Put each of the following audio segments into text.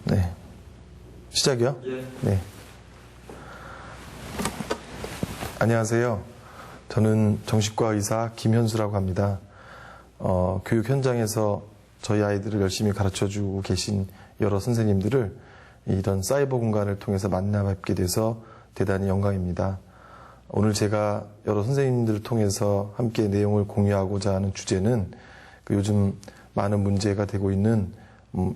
네. 시작이요? 예. 네. 안녕하세요. 저는 정신과 의사 김현수라고 합니다. 교육 현장에서 저희 아이들을 열심히 가르쳐주고 계신 여러 선생님들을 이런 사이버 공간을 통해서 만나 뵙게 돼서 대단히 영광입니다. 오늘 제가 여러 선생님들을 통해서 함께 내용을 공유하고자 하는 주제는 요즘 많은 문제가 되고 있는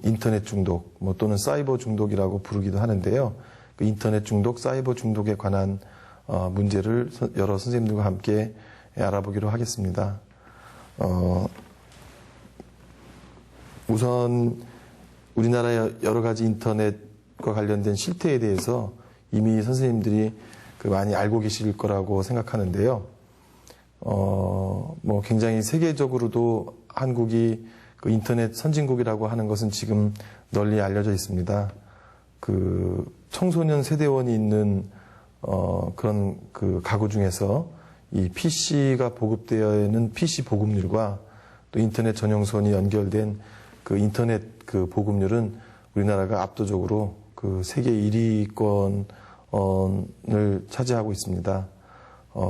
인터넷 중독, 또는 사이버 중독이라고 부르기도 하는데요. 그 인터넷 중독, 사이버 중독에 관한 문제를 여러 선생님들과 함께 알아보기로 하겠습니다. 우선 우리나라의 여러 가지 인터넷과 관련된 실태에 대해서 이미 선생님들이 많이 알고 계실 거라고 생각하는데요. 굉장히 세계적으로도 한국이 인터넷 선진국이라고 하는 것은 지금 널리 알려져 있습니다. 청소년 세대원이 있는 그런 가구 중에서 이 PC가 보급되어 있는 PC 보급률과 또 인터넷 전용선이 연결된 인터넷 보급률은 우리나라가 압도적으로 세계 1위권을 차지하고 있습니다.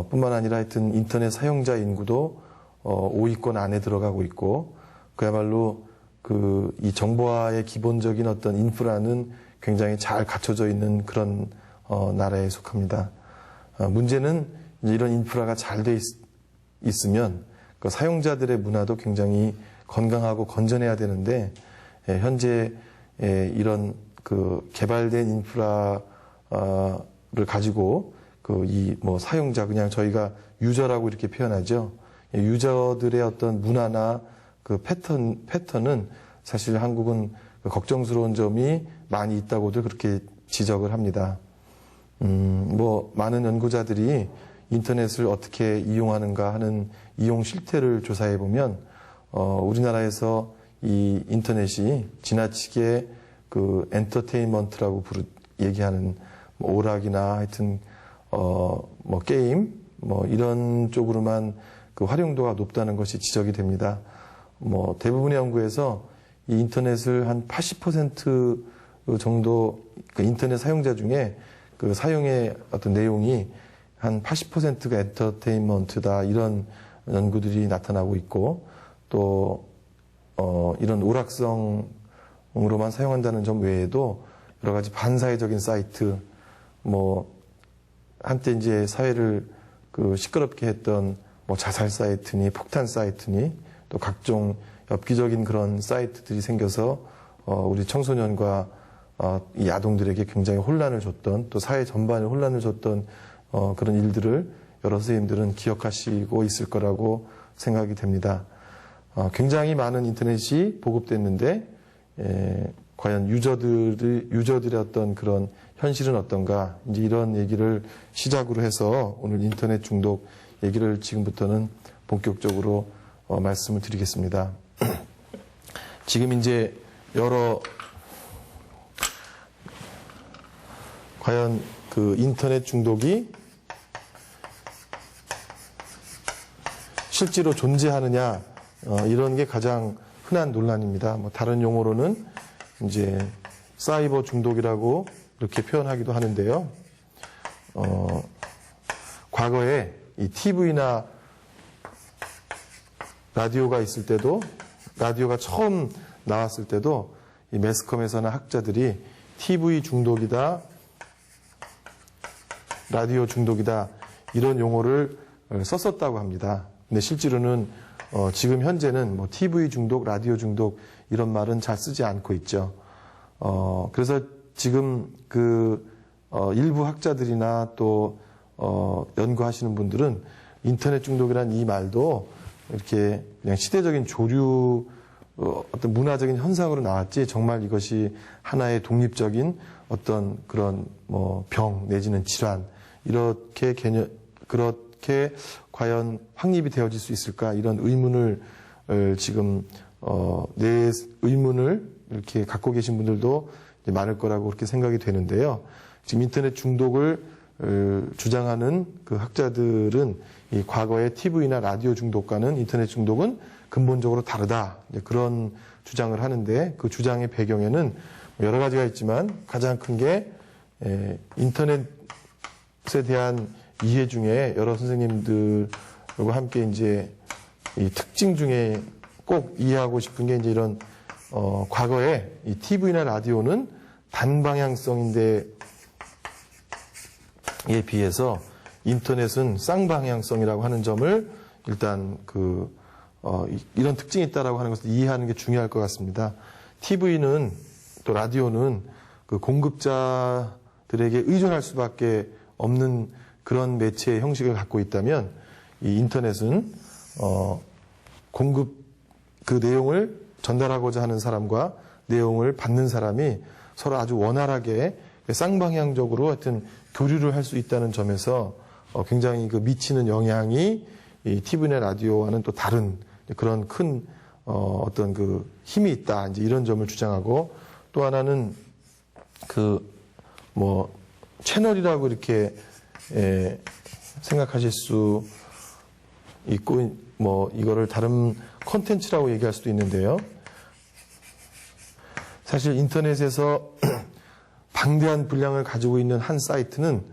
뿐만 아니라 하여튼 인터넷 사용자 인구도 5위권 안에 들어가고 있고, 그야말로 이 정보화의 기본적인 어떤 인프라는 굉장히 잘 갖춰져 있는 그런 나라에 속합니다. 문제는 이런 인프라가 잘 돼 있으면 사용자들의 문화도 굉장히 건강하고 건전해야 되는데, 현재 이런 개발된 인프라를 가지고 사용자, 그냥 저희가 유저라고 이렇게 표현하죠. 유저들의 어떤 문화나 패턴은 사실 한국은 걱정스러운 점이 많이 있다고도 그렇게 지적을 합니다. 많은 연구자들이 인터넷을 어떻게 이용하는가 하는 이용 실태를 조사해 보면, 우리나라에서 이 인터넷이 지나치게 엔터테인먼트라고 얘기하는 오락이나 하여튼, 게임, 이런 쪽으로만 활용도가 높다는 것이 지적이 됩니다. 대부분의 연구에서 이 인터넷을 한 80% 정도 인터넷 사용자 중에 사용의 어떤 내용이 한 80%가 엔터테인먼트다, 이런 연구들이 나타나고 있고, 또 이런 오락성으로만 사용한다는 점 외에도 여러 가지 반사회적인 사이트, 한때 이제 사회를 시끄럽게 했던 자살 사이트니 폭탄 사이트니 또 각종 엽기적인 그런 사이트들이 생겨서 우리 청소년과 이 아동들에게 굉장히 혼란을 줬던, 또 사회 전반에 혼란을 줬던 그런 일들을 여러 선생님들은 기억하시고 있을 거라고 생각이 됩니다. 굉장히 많은 인터넷이 보급됐는데 과연 유저들의 어떤 그런 현실은 어떤가, 이제 이런 얘기를 시작으로 해서 오늘 인터넷 중독 얘기를 지금부터는 본격적으로 말씀을 드리겠습니다. 지금 이제 과연 인터넷 중독이 실제로 존재하느냐, 이런 게 가장 흔한 논란입니다. 다른 용어로는 이제 사이버 중독이라고 이렇게 표현하기도 하는데요. 과거에 이 TV나 라디오가 있을 때도, 라디오가 처음 나왔을 때도 이 매스컴에서나 학자들이 TV 중독이다, 라디오 중독이다, 이런 용어를 썼었다고 합니다. 근데 실제로는 지금 현재는 TV 중독, 라디오 중독 이런 말은 잘 쓰지 않고 있죠. 그래서 지금 일부 학자들이나 또 연구하시는 분들은 인터넷 중독이라는 이 말도 이렇게 그냥 시대적인 조류, 어떤 문화적인 현상으로 나왔지, 정말 이것이 하나의 독립적인 어떤 그런 병 내지는 질환, 그렇게 과연 확립이 되어질 수 있을까, 이런 의문을 지금 내 의문을 이렇게 갖고 계신 분들도 많을 거라고 그렇게 생각이 되는데요. 지금 인터넷 중독을 주장하는 학자들은 이 과거의 TV나 라디오 중독과는 인터넷 중독은 근본적으로 다르다, 그런 주장을 하는데, 그 주장의 배경에는 여러 가지가 있지만 가장 큰 게 인터넷에 대한 이해 중에 여러 선생님들과 함께 이제 이 특징 중에 꼭 이해하고 싶은 게 이제 이런 과거에 이 TV나 라디오는 단방향성인데 에 비해서 인터넷은 쌍방향성이라고 하는 점을 일단 이런 특징이 있다라고 하는 것을 이해하는 게 중요할 것 같습니다. TV는 또 라디오는 그 공급자들에게 의존할 수밖에 없는 그런 매체의 형식을 갖고 있다면 이 인터넷은 공급 그 내용을 전달하고자 하는 사람과 내용을 받는 사람이 서로 아주 원활하게 쌍방향적으로 하여튼 교류를 할 수 있다는 점에서 굉장히 그 미치는 영향이 이 TV나 라디오와는 또 다른 그런 큰 어떤 그 힘이 있다. 이제 이런 점을 주장하고 또 하나는 채널이라고 이렇게 생각하실 수 있고 이거를 다른 콘텐츠라고 얘기할 수도 있는데요. 사실 인터넷에서 방대한 분량을 가지고 있는 한 사이트는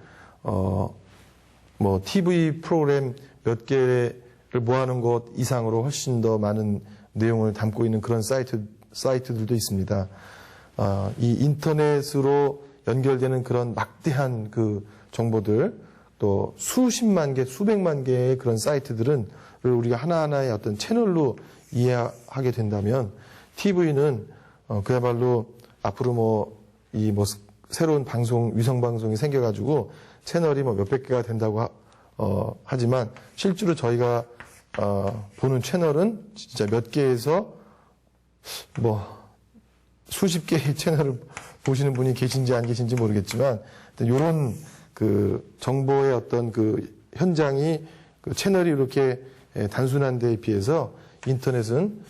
TV 프로그램 몇 개를 모아놓은 것 이상으로 훨씬 더 많은 내용을 담고 있는 그런 사이트들도 있습니다. 이 인터넷으로 연결되는 그런 막대한 그 정보들, 또 수십만 개, 수백만 개의 그런 사이트들은 우리가 하나하나의 어떤 채널로 이해하게 된다면 TV는 그야말로 앞으로 새로운 위성 방송이 생겨가지고 채널이 몇백 개가 된다고 하지만 실제로 저희가 보는 채널은 진짜 몇 개에서 수십 개의 채널을 보시는 분이 계신지 안 계신지 모르겠지만 이런 그 정보의 어떤 그 현장이 그 채널이 이렇게 단순한 데에 비해서 인터넷은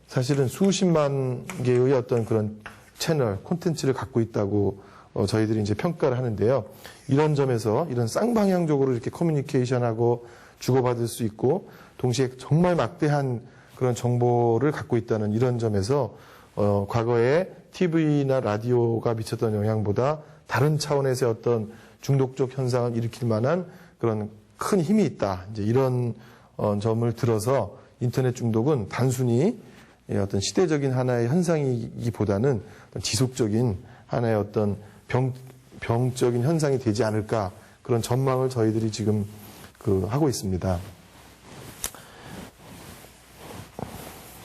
사실은 수십만 개의 어떤 그런 채널, 콘텐츠를 갖고 있다고 저희들이 이제 평가를 하는데요. 이런 점에서 이런 쌍방향적으로 이렇게 커뮤니케이션하고 주고받을 수 있고 동시에 정말 막대한 그런 정보를 갖고 있다는 이런 점에서 과거에 TV나 라디오가 미쳤던 영향보다 다른 차원에서의 어떤 중독적 현상을 일으킬 만한 그런 큰 힘이 있다. 이제 이런 점을 들어서 인터넷 중독은 단순히 어떤 시대적인 하나의 현상이기보다는 지속적인 하나의 어떤 병적인 현상이 되지 않을까 그런 전망을 저희들이 지금 하고 있습니다.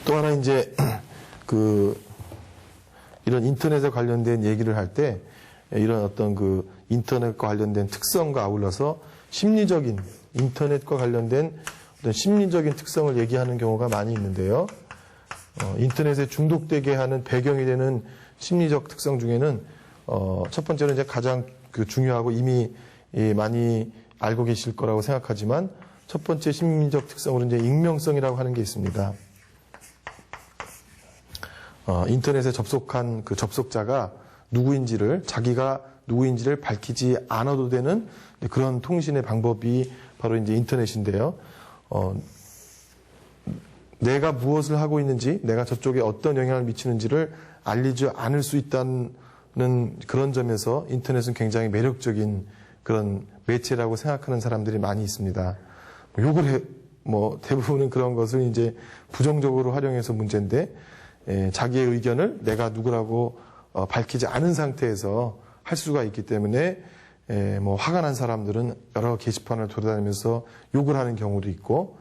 또 하나 이제 이런 인터넷에 관련된 얘기를 할 때 이런 어떤 인터넷과 관련된 특성과 아울러서 인터넷과 관련된 어떤 심리적인 특성을 얘기하는 경우가 많이 있는데요. 인터넷에 중독되게 하는 배경이 되는 심리적 특성 중에는 첫 번째는 이제 가장 중요하고 이미 많이 알고 계실 거라고 생각하지만 첫 번째 심리적 특성으로 이제 익명성이라고 하는 게 있습니다. 인터넷에 접속한 그 접속자가 자기가 누구인지를 밝히지 않아도 되는 그런 통신의 방법이 바로 이제 인터넷인데요. 내가 무엇을 하고 있는지, 내가 저쪽에 어떤 영향을 미치는지를 알리지 않을 수 있다는 그런 점에서 인터넷은 굉장히 매력적인 그런 매체라고 생각하는 사람들이 많이 있습니다. 대부분은 그런 것을 이제 부정적으로 활용해서 문제인데, 자기의 의견을 내가 누구라고 밝히지 않은 상태에서 할 수가 있기 때문에 화가 난 사람들은 여러 게시판을 돌아다니면서 욕을 하는 경우도 있고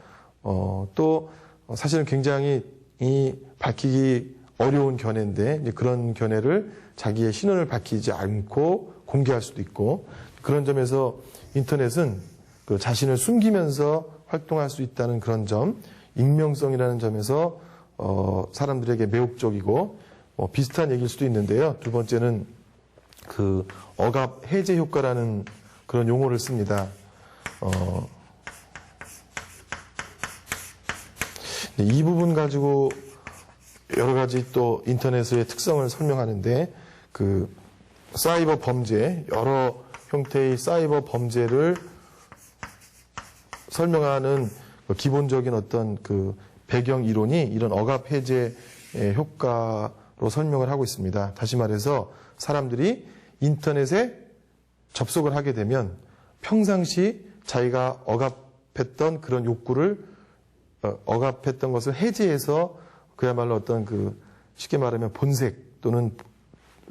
또 사실은 굉장히 밝히기 어려운 견해인데 이제 그런 견해를 자기의 신원을 밝히지 않고 공개할 수도 있고 그런 점에서 인터넷은 자신을 숨기면서 활동할 수 있다는 그런 점, 익명성이라는 점에서 사람들에게 매혹적이고 비슷한 얘기일 수도 있는데요. 두 번째는 억압 해제 효과라는 그런 용어를 씁니다. 이 부분 가지고 여러 가지 또 인터넷의 특성을 설명하는데 사이버 범죄, 여러 형태의 사이버 범죄를 설명하는 기본적인 어떤 배경 이론이 이런 억압 해제 효과로 설명을 하고 있습니다. 다시 말해서 사람들이 인터넷에 접속을 하게 되면 평상시 자기가 억압했던 그런 욕구를 억압했던 것을 해제해서 그야말로 어떤 쉽게 말하면 본색 또는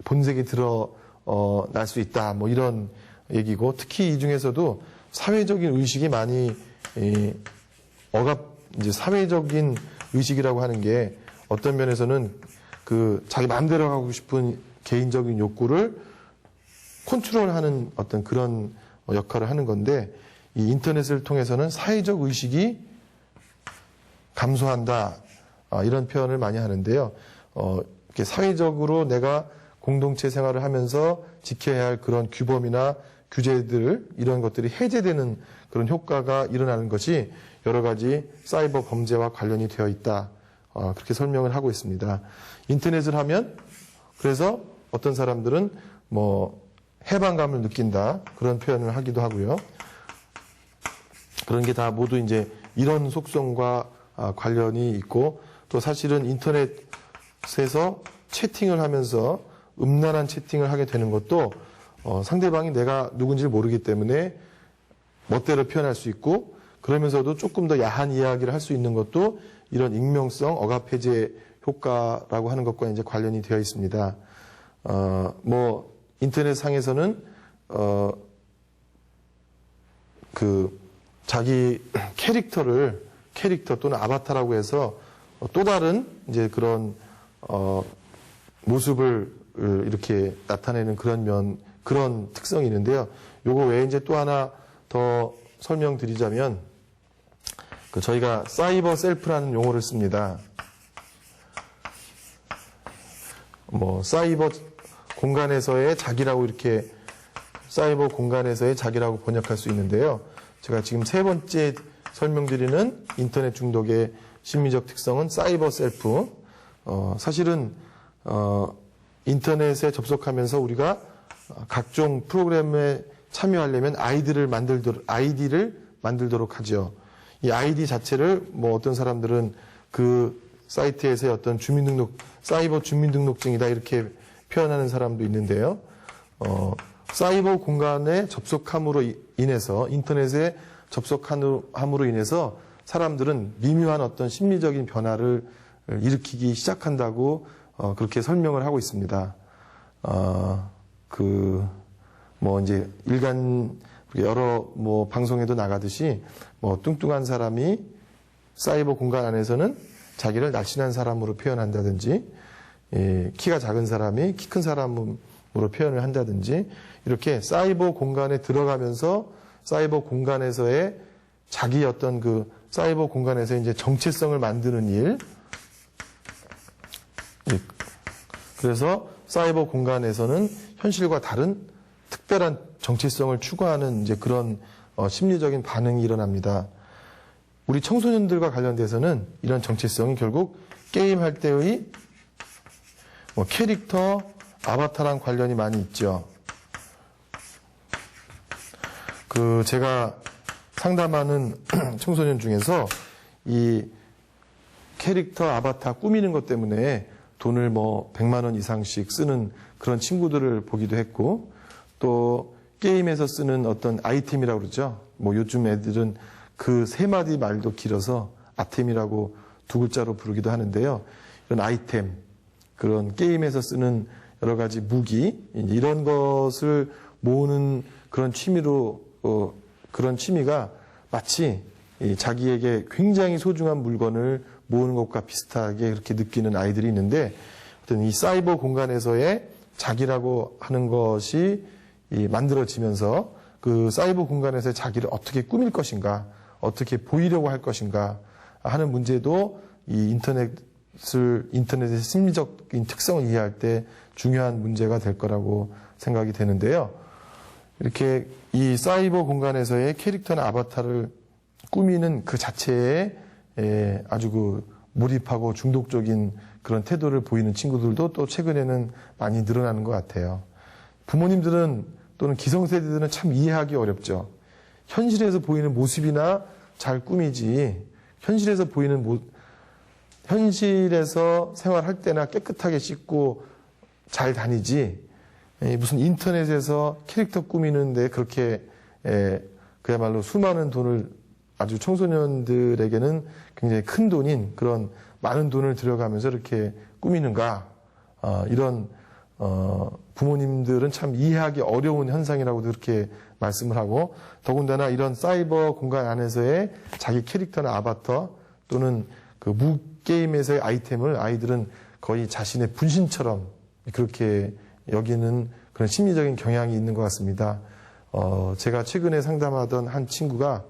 본색이 드러날 수 있다. 뭐 이런 얘기고, 특히 이 중에서도 사회적인 의식이 많이 이제 사회적인 의식이라고 하는 게 어떤 면에서는 자기 마음대로 하고 싶은 개인적인 욕구를 컨트롤하는 어떤 그런 역할을 하는 건데, 이 인터넷을 통해서는 사회적 의식이 감소한다, 이런 표현을 많이 하는데요. 이렇게 사회적으로 내가 공동체 생활을 하면서 지켜야 할 그런 규범이나 규제들, 이런 것들이 해제되는 그런 효과가 일어나는 것이 여러 가지 사이버 범죄와 관련이 되어 있다. 그렇게 설명을 하고 있습니다. 인터넷을 하면 그래서 어떤 사람들은 해방감을 느낀다, 그런 표현을 하기도 하고요. 그런 게 다 모두 이제 이런 속성과 관련이 있고, 또 사실은 인터넷에서 채팅을 하면서 음란한 채팅을 하게 되는 것도 상대방이 내가 누군지 모르기 때문에 멋대로 표현할 수 있고, 그러면서도 조금 더 야한 이야기를 할 수 있는 것도 이런 익명성 억압 해제 효과라고 하는 것과 이제 관련이 되어 있습니다. 인터넷 상에서는 자기 캐릭터 또는 아바타라고 해서 또 다른 이제 그런 모습을 이렇게 나타내는 그런 특성이 있는데요. 요거 외에 이제 또 하나 더 설명드리자면, 저희가 사이버 셀프라는 용어를 씁니다. 사이버 공간에서의 자기라고, 이렇게 사이버 공간에서의 자기라고 번역할 수 있는데요. 제가 지금 세 번째 설명드리는 인터넷 중독의 심리적 특성은 사이버 셀프. 사실은 인터넷에 접속하면서 우리가 각종 프로그램에 참여하려면 아이디를 만들도록 하죠. 이 아이디 자체를 어떤 사람들은 그 사이트에서의 어떤 사이버 주민등록증이다, 이렇게 표현하는 사람도 있는데요. 사이버 공간에 접속함으로 인해서, 인터넷에 접속함으로 인해서 사람들은 미묘한 어떤 심리적인 변화를 일으키기 시작한다고 그렇게 설명을 하고 있습니다. 이제 여러 방송에도 나가듯이 뚱뚱한 사람이 사이버 공간 안에서는 자기를 날씬한 사람으로 표현한다든지, 키가 작은 사람이 키 큰 사람으로 표현을 한다든지, 이렇게 사이버 공간에 들어가면서 사이버 공간에서의 자기 어떤 사이버 공간에서 이제 정체성을 만드는 일. 그래서 사이버 공간에서는 현실과 다른 특별한 정체성을 추구하는 이제 그런 심리적인 반응이 일어납니다. 우리 청소년들과 관련돼서는 이런 정체성이 결국 게임할 때의 캐릭터, 아바타랑 관련이 많이 있죠. 제가 상담하는 청소년 중에서 이 캐릭터, 아바타 꾸미는 것 때문에 돈을 100만 원 이상씩 쓰는 그런 친구들을 보기도 했고, 또 게임에서 쓰는 어떤 아이템이라고 그러죠. 요즘 애들은 그 세 마디 말도 길어서 아템이라고 두 글자로 부르기도 하는데요. 이런 아이템, 그런 게임에서 쓰는 여러 가지 무기, 이런 것을 모으는 그런 그런 취미가 마치 자기에게 굉장히 소중한 물건을 모으는 것과 비슷하게 그렇게 느끼는 아이들이 있는데, 어떤 이 사이버 공간에서의 자기라고 하는 것이 만들어지면서 그 사이버 공간에서의 자기를 어떻게 꾸밀 것인가, 어떻게 보이려고 할 것인가 하는 문제도 이 인터넷의 심리적인 특성을 이해할 때 중요한 문제가 될 거라고 생각이 되는데요. 이렇게 이 사이버 공간에서의 캐릭터나 아바타를 꾸미는 그 자체에 아주 몰입하고 중독적인 그런 태도를 보이는 친구들도 또 최근에는 많이 늘어나는 것 같아요. 부모님들은 또는 기성세대들은 참 이해하기 어렵죠. 현실에서 보이는 모습이나 잘 꾸미지, 현실에서 보이는 현실에서 생활할 때나 깨끗하게 씻고 잘 다니지, 무슨 인터넷에서 캐릭터 꾸미는데 그렇게 그야말로 수많은 돈을, 아주 청소년들에게는 굉장히 큰 돈인 그런 많은 돈을 들여가면서 이렇게 꾸미는가, 이런 부모님들은 참 이해하기 어려운 현상이라고도 그렇게 말씀을 하고, 더군다나 이런 사이버 공간 안에서의 자기 캐릭터나 아바타 또는 그 무게임에서의 아이템을 아이들은 거의 자신의 분신처럼 그렇게 여기는 그런 심리적인 경향이 있는 것 같습니다. 제가 최근에 상담하던 한 친구가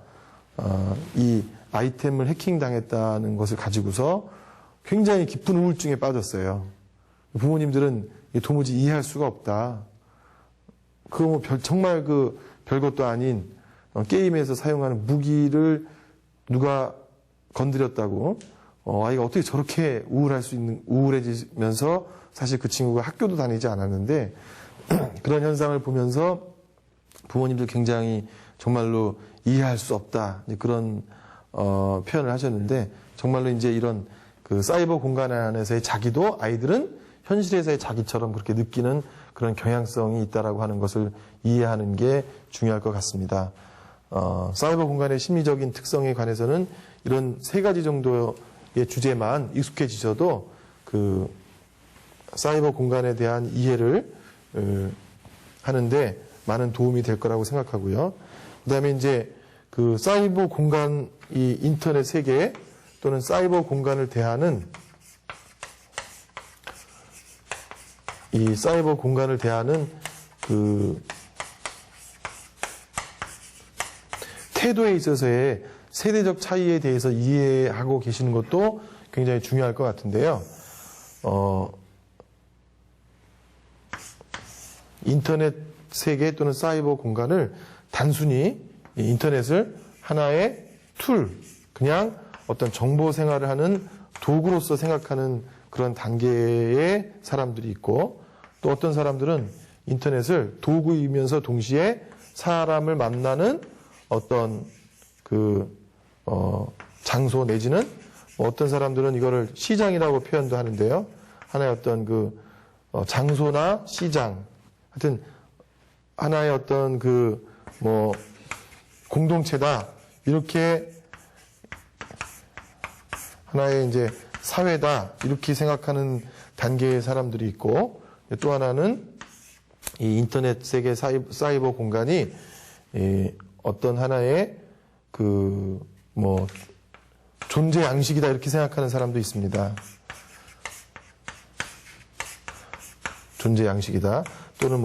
이 아이템을 해킹당했다는 것을 가지고서 굉장히 깊은 우울증에 빠졌어요. 부모님들은 도무지 이해할 수가 없다. 그거 뭐 정말 그 별것도 아닌 게임에서 사용하는 무기를 누가 건드렸다고 아이가 어떻게 저렇게 우울해지면서, 사실 그 친구가 학교도 다니지 않았는데 그런 현상을 보면서 부모님들 굉장히 정말로 이해할 수 없다, 그런 표현을 하셨는데, 정말로 이제 이런 그 사이버 공간 안에서의 자기도 아이들은 현실에서의 자기처럼 그렇게 느끼는 그런 경향성이 있다라고 하는 것을 이해하는 게 중요할 것 같습니다. 사이버 공간의 심리적인 특성에 관해서는 이런 3가지 정도의 주제만 익숙해지셔도 그 사이버 공간에 대한 이해를 하는데 많은 도움이 될 거라고 생각하고요. 그 다음에 이제 그 사이버 공간, 이 인터넷 세계 또는 사이버 공간을 대하는 이 사이버 공간을 대하는 그 태도에 있어서의 세대적 차이에 대해서 이해하고 계시는 것도 굉장히 중요할 것 같은데요. 인터넷 세계 또는 사이버 공간을 단순히 인터넷을 하나의 툴, 그냥 어떤 정보 생활을 하는 도구로서 생각하는 그런 단계의 사람들이 있고, 또 어떤 사람들은 인터넷을 도구이면서 동시에 사람을 만나는 어떤 장소 내지는 어떤 사람들은 이거를 시장이라고 표현도 하는데요. 하나의 어떤 장소나 시장, 하여튼 하나의 어떤 공동체다, 이렇게 하나의 이제 사회다, 이렇게 생각하는 단계의 사람들이 있고, 또 하나는 이 인터넷 세계 사이버 공간이 어떤 하나의 존재 양식이다, 이렇게 생각하는 사람도 있습니다. 존재 양식이다, 또는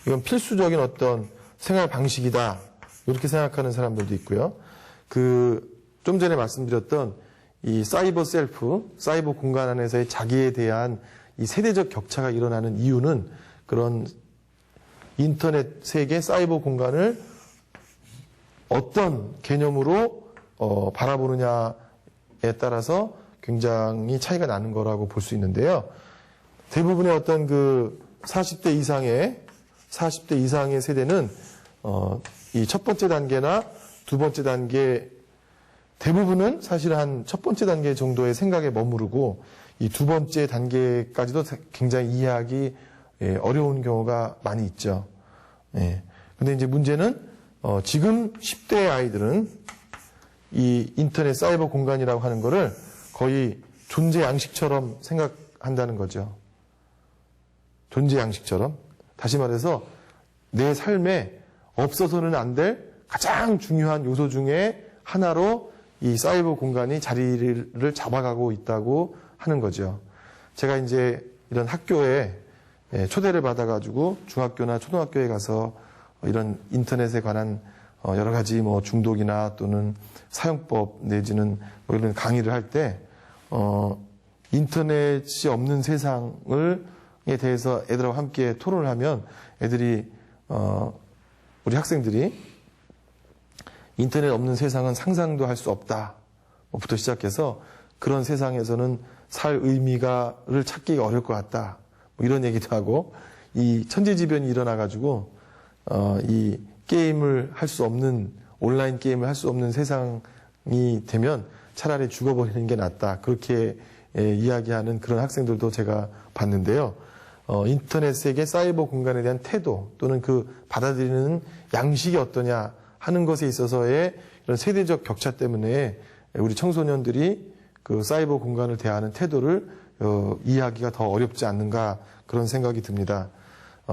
이건 필수적인 어떤 생활 방식이다, 이렇게 생각하는 사람들도 있고요. 좀 전에 말씀드렸던 이 사이버 셀프, 사이버 공간 안에서의 자기에 대한 이 세대적 격차가 일어나는 이유는 그런 인터넷 세계 사이버 공간을 어떤 개념으로 바라보느냐에 따라서 굉장히 차이가 나는 거라고 볼 수 있는데요. 대부분의 어떤 40대 이상의 세대는 이 첫 번째 단계나 두 번째 단계, 대부분은 사실 한 첫 번째 단계 정도의 생각에 머무르고 이 두 번째 단계까지도 굉장히 이해하기 어려운 경우가 많이 있죠. 근데 이제 문제는 지금 10대 아이들은 이 인터넷 사이버 공간이라고 하는 거를 거의 존재 양식처럼 생각한다는 거죠. 존재 양식처럼. 다시 말해서 내 삶에 없어서는 안 될 가장 중요한 요소 중에 하나로 이 사이버 공간이 자리를 잡아가고 있다고 하는 거죠. 제가 이제 이런 학교에 초대를 받아가지고 중학교나 초등학교에 가서 이런 인터넷에 관한 여러 가지 중독이나 또는 사용법 내지는 이런 강의를 할 때 인터넷이 없는 세상에 대해서 애들하고 함께 토론을 하면 애들이 우리 학생들이 인터넷 없는 세상은 상상도 할 수 없다 부터 시작해서 그런 세상에서는 살 의미를 찾기가 어려울 것 같다, 이런 얘기도 하고, 이 천재지변이 일어나가지고 이 게임을 할 수 없는, 온라인 게임을 할 수 없는 세상이 되면 차라리 죽어버리는 게 낫다. 그렇게 이야기하는 그런 학생들도 제가 봤는데요. 인터넷세계 사이버 공간에 대한 태도 또는 그 받아들이는 양식이 어떠냐 하는 것에 있어서의 이런 세대적 격차 때문에 우리 청소년들이 그 사이버 공간을 대하는 태도를 이해하기가 더 어렵지 않는가 그런 생각이 듭니다.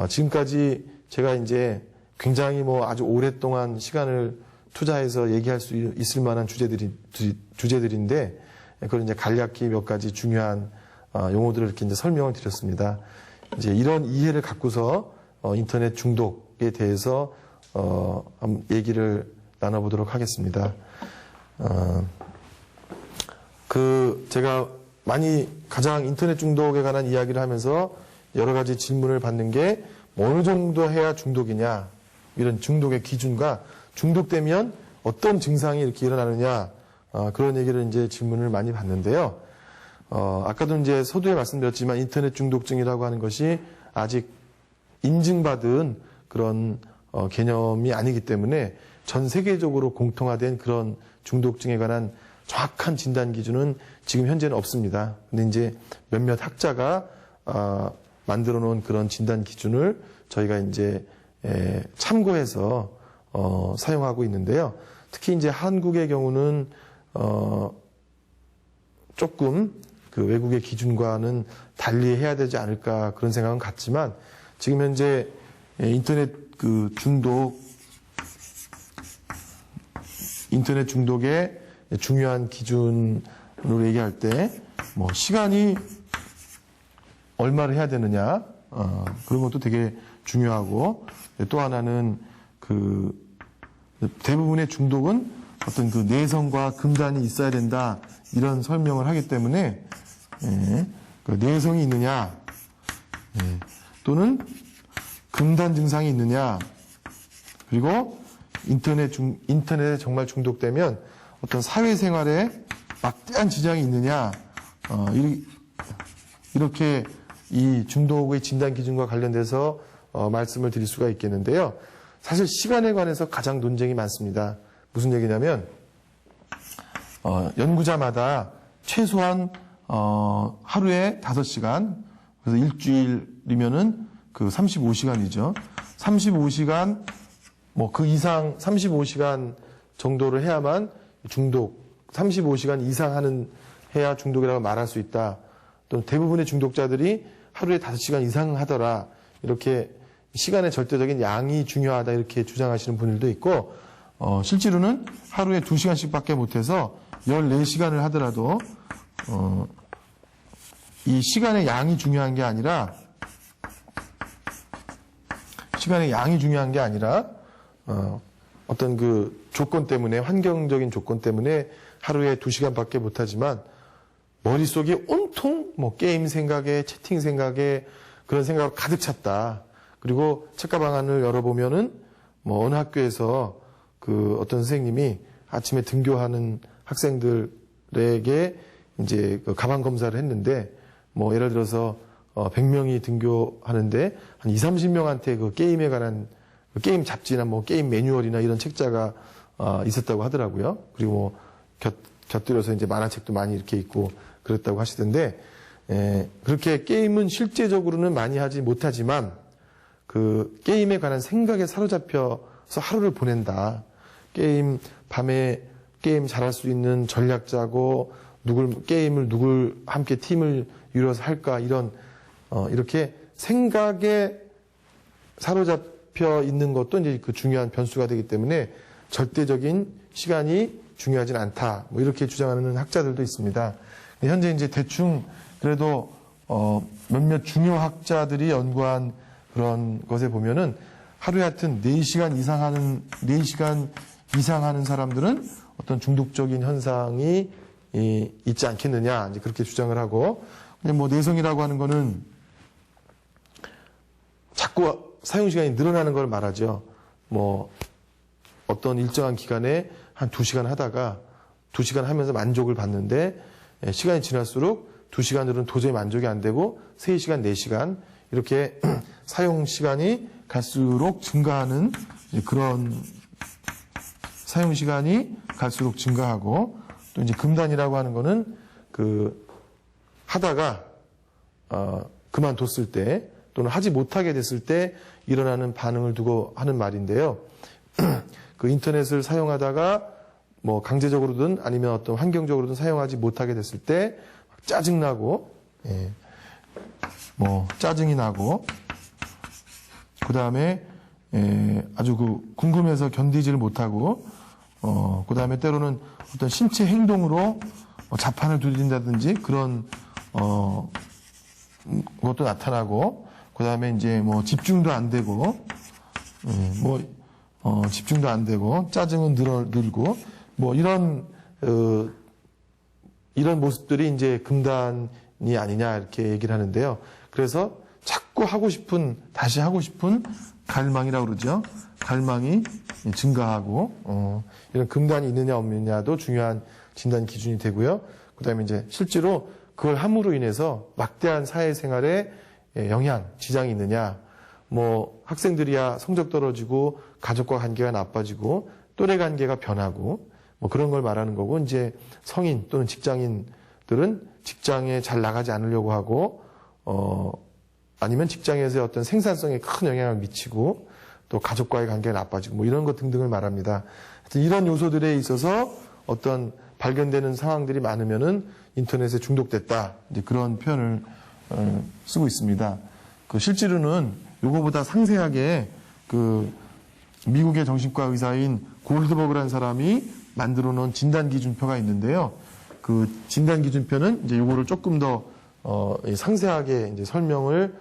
지금까지 제가 이제 굉장히 아주 오랫동안 시간을 투자해서 얘기할 수 있을 만한 주제들인데 그걸 이제 간략히 몇 가지 중요한 용어들을 이렇게 이제 설명을 드렸습니다. 이제 이런 이해를 갖고서 인터넷 중독에 대해서 한번 얘기를 나눠보도록 하겠습니다. 제가 많이 가장 인터넷 중독에 관한 이야기를 하면서 여러 가지 질문을 받는 게 어느 정도 해야 중독이냐, 이런 중독의 기준과 중독되면 어떤 증상이 이렇게 일어나느냐, 그런 얘기를 이제 질문을 많이 받는데요. 아까도 이제 서두에 말씀드렸지만 인터넷 중독증이라고 하는 것이 아직 인증받은 그런 개념이 아니기 때문에 전 세계적으로 공통화된 그런 중독증에 관한 정확한 진단 기준은 지금 현재는 없습니다. 근데 이제 몇몇 학자가 만들어 놓은 그런 진단 기준을 저희가 이제 참고해서 사용하고 있는데요. 특히 이제 한국의 경우는 조금 그 외국의 기준과는 달리 해야 되지 않을까 그런 생각은 갖지만 지금 현재 인터넷 중독의 중요한 기준으로 얘기할 때 시간이 얼마를 해야 되느냐 그런 것도 되게 중요하고 또 하나는 대부분의 중독은 어떤 그 내성과 금단이 있어야 된다 이런 설명을 하기 때문에 그 내성이 있느냐 또는 금단 증상이 있느냐 그리고 인터넷에 정말 중독되면 어떤 사회생활에 막대한 지장이 있느냐 이렇게 이 중독의 진단 기준과 관련돼서 말씀을 드릴 수가 있겠는데요. 사실 시간에 관해서 가장 논쟁이 많습니다. 무슨 얘기냐면 연구자마다 최소한 하루에 5시간 그래서 일주일이면은 그 35시간이죠. 35시간 그 이상 35시간 정도를 해야만 중독 35시간 이상 해야 중독이라고 말할 수 있다. 또 대부분의 중독자들이 하루에 5시간 이상 하더라. 이렇게 시간의 절대적인 양이 중요하다 이렇게 주장하시는 분들도 있고 실제로는 하루에 2시간씩밖에 못해서 14시간을 하더라도 이 시간의 양이 중요한 게 아니라 어떤 그 조건 때문에 환경적인 조건 때문에 하루에 2시간밖에 못하지만 머릿속이 온통 게임 생각에 채팅 생각에 그런 생각으로 가득 찼다. 그리고 책가방안을 열어보면은 어느 학교에서 그 어떤 선생님이 아침에 등교하는 학생들에게 이제 그 가방 검사를 했는데 예를 들어서 100명이 등교하는데 한 20-30명한테 그 게임에 관한 게임 잡지나 게임 매뉴얼이나 이런 책자가 있었다고 하더라고요. 그리고 곁들여서 이제 만화책도 많이 이렇게 있고 그랬다고 하시던데 그렇게 게임은 실제적으로는 많이 하지 못하지만 그 게임에 관한 생각에 사로잡혀서 하루를 보낸다. 밤에 게임 잘할 수 있는 전략자고 누굴 함께 팀을 이뤄서 할까 이렇게 생각에 사로잡혀 있는 것도 이제 그 중요한 변수가 되기 때문에 절대적인 시간이 중요하진 않다. 이렇게 주장하는 학자들도 있습니다. 현재 이제 대충 그래도 몇몇 중요 학자들이 연구한 그런 것에 보면은 하루에 하여튼 4시간 이상 하는 사람들은 어떤 중독적인 현상이 있지 않겠느냐 이제 그렇게 주장을 하고 근데 내성이라고 하는 거는 자꾸 사용 시간이 늘어나는 걸 말하죠. 어떤 일정한 기간에 한 2시간 하다가 2시간 하면서 만족을 받는데 시간이 지날수록 2시간으로는 도저히 만족이 안 되고 3시간, 4시간 이렇게 사용 시간이 갈수록 증가하는 그런 사용 시간이 갈수록 증가하고 또 이제 금단이라고 하는 거는 하다가 그만뒀을 때 또는 하지 못하게 됐을 때 일어나는 반응을 두고 하는 말인데요. 그 인터넷을 사용하다가 뭐 강제적으로든 아니면 어떤 환경적으로든 사용하지 못하게 됐을 때 짜증나고, 뭐 짜증이 나고, 그 다음에 아주 궁금해서 견디지를 못하고, 그 다음에 때로는 어떤 신체 행동으로 자판을 두드린다든지 그런 것도 나타나고, 그 다음에 이제 뭐 집중도 안 되고, 집중도 안 되고, 짜증은 늘고, 뭐 이런 모습들이 이제 금단이 아니냐 이렇게 얘기를 하는데요. 그래서 자꾸 다시 하고 싶은 갈망이라고 그러죠. 갈망이 증가하고, 이런 금단이 있느냐 없느냐도 중요한 진단 기준이 되고요. 그 다음에 이제 실제로 그걸 함으로 인해서 막대한 사회생활에 영향, 지장이 있느냐. 뭐 학생들이야 성적 떨어지고 가족과 관계가 나빠지고 또래 관계가 변하고 뭐 그런 걸 말하는 거고, 이제 성인 또는 직장인들은 직장에 잘 나가지 않으려고 하고, 아니면 직장에서의 어떤 생산성에 큰 영향을 미치고 또 가족과의 관계가 나빠지고 뭐 이런 것 등등을 말합니다. 이런 요소들에 있어서 어떤 발견되는 상황들이 많으면은 인터넷에 중독됐다, 이제 그런 표현을 쓰고 있습니다. 실제로는 요거보다 상세하게 미국의 정신과 의사인 골드버그라는 사람이 만들어 놓은 진단 기준표가 있는데요. 그 진단 기준표는 이제 요거를 조금 더 상세하게 이제 설명을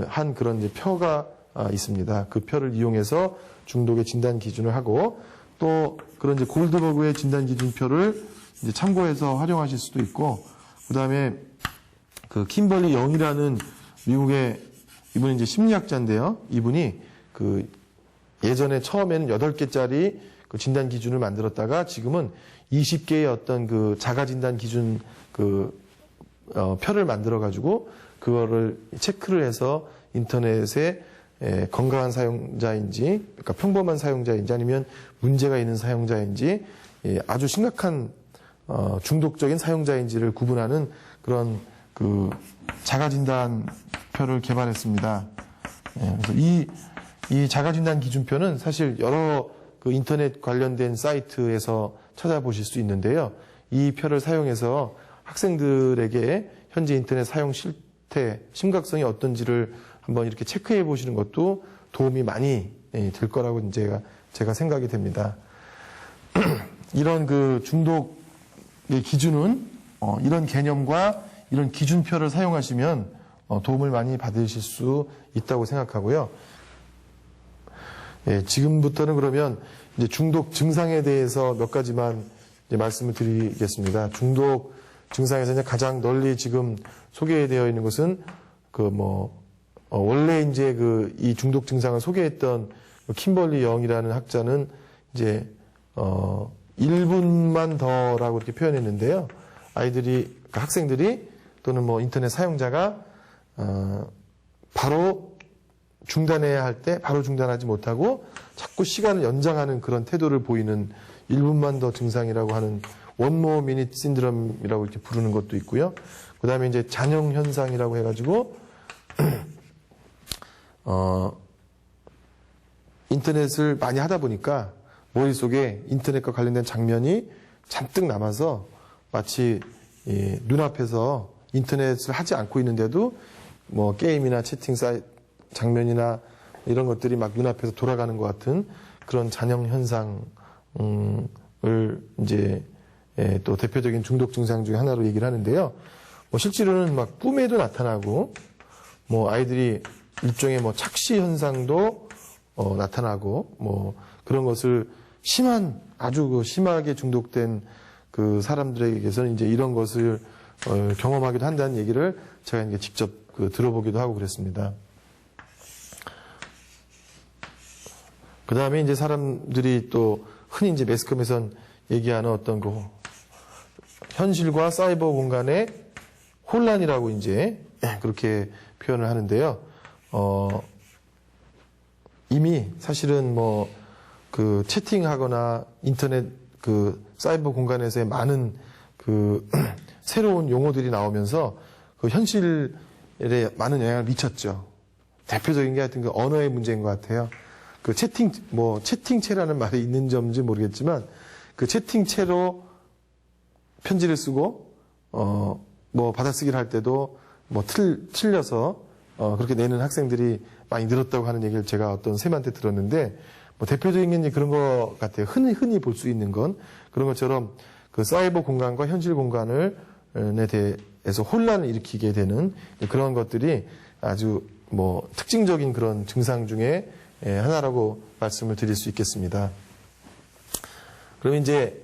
한 그런 이제 표가 있습니다. 그 표를 이용해서 중독의 진단 기준을 하고, 또 그런 이제 골드버그의 진단 기준표를 이제 참고해서 활용하실 수도 있고, 그 다음에 킴벌리 영이라는 미국의 이분이 이제 심리학자인데요. 이분이 예전에 처음에는 8개짜리 진단 기준을 만들었다가 지금은 20개의 어떤 자가 진단 기준 표를 만들어 가지고 그거를 체크를 해서 인터넷에 건강한 사용자인지, 그러니까 평범한 사용자인지 아니면 문제가 있는 사용자인지, 아주 심각한 중독적인 사용자인지를 구분하는 그런 자가 진단표를 개발했습니다. 그래서 이 자가 진단 기준표는 사실 여러 인터넷 관련된 사이트에서 찾아보실 수 있는데요. 이 표를 사용해서 학생들에게 현재 인터넷 사용 실태, 심각성이 어떤지를 한번 이렇게 체크해 보시는 것도 도움이 많이 될 거라고 제가 생각이 됩니다. 이런 중독의 기준은 이런 개념과 이런 기준표를 사용하시면 도움을 많이 받으실 수 있다고 생각하고요. 지금부터는 그러면 이제 중독 증상에 대해서 몇 가지만 이제 말씀을 드리겠습니다. 중독 증상에서 이제 가장 널리 지금 소개되어 있는 것은 원래 이제 이 중독 증상을 소개했던 킴벌리 영이라는 학자는 이제 1분만 더라고 이렇게 표현했는데요. 학생들이 또는 뭐 인터넷 사용자가 바로 중단해야 할 때 바로 중단하지 못하고 자꾸 시간을 연장하는 그런 태도를 보이는 1분만 더 증상이라고 하는 원모어 미닛 신드롬이라고 이렇게 부르는 것도 있고요. 그 다음에 이제 잔영 현상이라고 해가지고 인터넷을 많이 하다 보니까 머릿속에 인터넷과 관련된 장면이 잔뜩 남아서 마치 눈앞에서 인터넷을 하지 않고 있는데도 뭐 게임이나 채팅 사이트 장면이나 이런 것들이 막 눈앞에서 돌아가는 것 같은 그런 잔영 현상을 이제 또 대표적인 중독 증상 중에 하나로 얘기를 하는데요. 뭐 실제로는 막 꿈에도 나타나고, 뭐 아이들이 일종의 뭐 착시 현상도 나타나고, 뭐 그런 것을 아주 심하게 중독된 그 사람들에게서는 이제 이런 것을 경험하기도 한다는 얘기를 제가 이제 직접 들어보기도 하고 그랬습니다. 그 다음에 이제 사람들이 또 흔히 이제 매스컴에선 얘기하는 어떤 현실과 사이버 공간의 혼란이라고 이제 그렇게 표현을 하는데요. 이미 사실은 채팅하거나 인터넷 사이버 공간에서의 많은 그 새로운 용어들이 나오면서 그 현실에 많은 영향을 미쳤죠. 대표적인 게 하여튼 그 언어의 문제인 것 같아요. 그 채팅체라는 말이 있는 점인지 모르겠지만 그 채팅체로 편지를 쓰고 받아쓰기를 할 때도 틀려서 그렇게 내는 학생들이 많이 늘었다고 하는 얘기를 제가 어떤 쌤한테 들었는데 대표적인 게 그런 것 같아요. 흔히 볼 수 있는 건 그런 것처럼 그 사이버 공간과 현실 공간에 대해서 혼란을 일으키게 되는 그런 것들이 아주 특징적인 그런 증상 중에 하나라고 말씀을 드릴 수 있겠습니다. 그럼 이제